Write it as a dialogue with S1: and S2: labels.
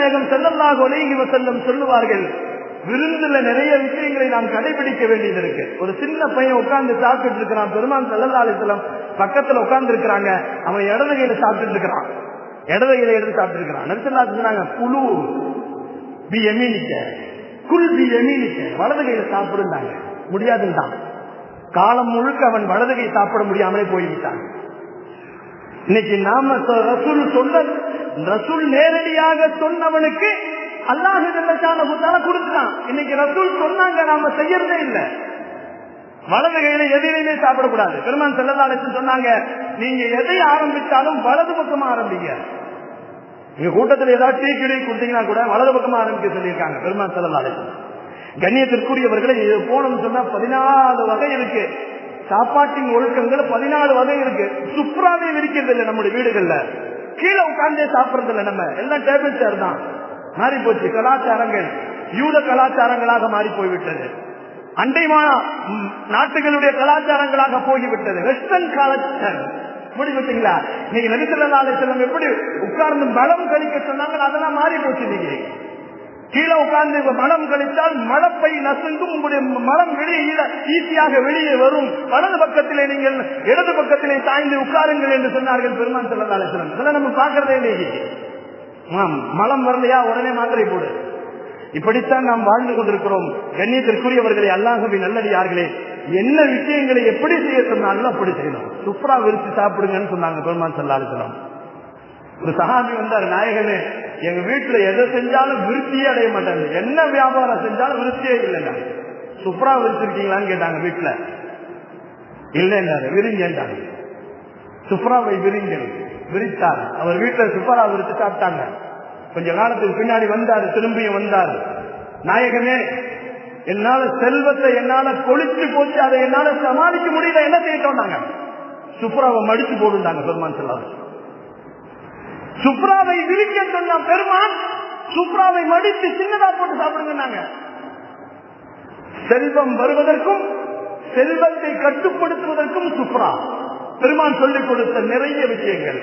S1: நாயகம் ஸல்லல்லாஹு அலைஹி வஸல்லம் சொல்லுவார்கள், விருந்துல நிறைய விஷயங்களை நாம் கடைபிடிக்க வேண்டியது இருக்கு. ஒரு சின்ன பையன் உட்கார்ந்து சாப்பிட்டு இருக்கிறான், பெருமான் ஸல்லல்லாஹு அலைஹி வஸல்லம் பக்கத்துல உட்கார்ந்து இருக்கிறாங்க, அவன் இடது கையில சாப்பிட்டு இருக்கிறான், இடது கையில எடுத்து சாப்பிட்டு இருக்கிறான். நபி ஸல்லல்லாஹு அலைஹி வஸல்லம் சொன்னாங்க, குலு பி யமீனிக குல் பி யமீனிக, வலது கையில சாப்பிடுறாங்க. முடியாதுன்றான். காலம் முழுக்க அவன் வலது கை சாப்பிட முடியாமலே போய்விட்டான். இன்னைக்கு நாம ரசூல் சொன்ன, ரசூல் நேரடியாக சொன்னவனுக்கு அல்லாஹ் ஜல்லஷானஹு தஆலா கொடுத்தான். இன்னைக்கு ரசூல் சொன்னாங்க, நாம செய்யறதே இல்லை. வலது கையில எதிரையுமே சாப்பிடக்கூடாது. பெருமான் ஸல்லல்லாஹு அலைஹி வஸல்லம் சொன்னாங்க, நீங்க எதை ஆரம்பித்தாலும் வலது பக்கமா ஆரம்பிங்க. நீங்க கூட்டத்தில் ஏதாவது டீ கிளி கொடுத்தீங்கன்னா கூட வலது பக்கமா ஆரம்பிக்க சொல்லியிருக்காங்க பெருமான் ஸல்லல்லாஹு அலைஹி வஸல்லம். கண்ணியத்திற்குரியவர்களை இது போனோம்னு சொன்னா 14 வகை இருக்கு. சாப்பாட்டின் ஒழுக்கங்கள் 14 வகை இருக்கு. சுப்ராவே இருக்கிறது இல்லை நம்முடைய வீடுகள்ல, கீழே உட்கார்ந்தே சாப்பிடறது இல்லை. நம்ம எல்லாம் டேபிள் சேர் தான் மாறி போச்சு. கலாச்சாரங்கள் யூத கலாச்சாரங்களாக மாறி போய்விட்டது. அண்டை நாட்டுகளுடைய கலாச்சாரங்களாக போய்விட்டது. வெஸ்டர்ன் கலாச்சாரம் முடிவிட்டீங்களா? நீங்க நபி ஸல்லல்லாஹு அலைஹி வஸல்லம் எப்படி உட்கார்ந்து மலம் கழிக்க சொன்னாங்க, அதெல்லாம் மாறி போச்சு. நீங்க கீழே உட்கார்ந்து மலம் கழித்தால் மலப்பை நசுங்கும், உங்களுடைய மலம் வெளியே ஈஸியாக வெளியே வரும். வலது பக்கத்திலே நீங்கள் இடது பக்கத்திலே சாய்ந்து உட்காருங்கள் என்று சொன்னார்கள் பெருமான் ஸல்லல்லாஹு அலைஹி வஸல்லம். இதெல்லாம் நம்ம பார்க்கறதே இல்லையே. மலம் வரலையா உடனே மாத்திரை போடு. இப்படித்தான் நாம் வாழ்ந்து கொண்டிருக்கிறோம். கண்ணியத்திற்குரியவர்களை, அல்லாஹ்வின் நல்லடியார்களே, என்ன விஷயங்களை எப்படி செய்ய சொன்னாலும் அப்படி செய்யணும். சுப்ரா விரிச்சு சாப்பிடுங்கன்னு சொன்னாங்க பெருமான் ஸல்லல்லாஹு அலைஹி வஸல்லம். ஒரு சஹாபி வந்தார், நாயகனே எங்க வீட்டுல எதை செஞ்சாலும் விருத்தியே அடைய மாட்டாங்க, என்ன வியாபாரம் செஞ்சாலும் விருத்தியே இல்லைங்க. சுப்ரா விரிச்சிருக்கீங்களான்னு கேட்டாங்க. வீட்டுல இல்லைன்னாரு, விரிங்கன்றாங்க. சுப்ராவை விரிங்கள் விரித்தார். அவர் வீட்டுல சுப்ரா விரிச்சு சாப்பிட்டாங்க. கொஞ்ச காலத்துக்கு பின்னாடி வந்தாரு, திரும்பியும் வந்தார். நாயகனே என்னால செல்வத்தை என்னால கொளிச்சு போச்சு, அதை என்னால சமாளிக்க முடியல, என்ன செய்யட்டோம்னாங்க. சுப்ராவை மடிச்சு போடுண்டாங்க பெருமான் ஸல்லல்லாஹு அலைஹி வஸல்லம். சுப்ராவை விரிக்க சொன்ன பெருமான் சுப்ராவை மடித்து சின்னதா போட்டு சாப்பிடுங்க. செல்வம் வருவதற்கும் செல்வத்தை கட்டுப்படுத்துவதற்கும் சுப்ரா பெருமான் சொல்லிக் கொடுத்த நிறைய விஷயங்கள்.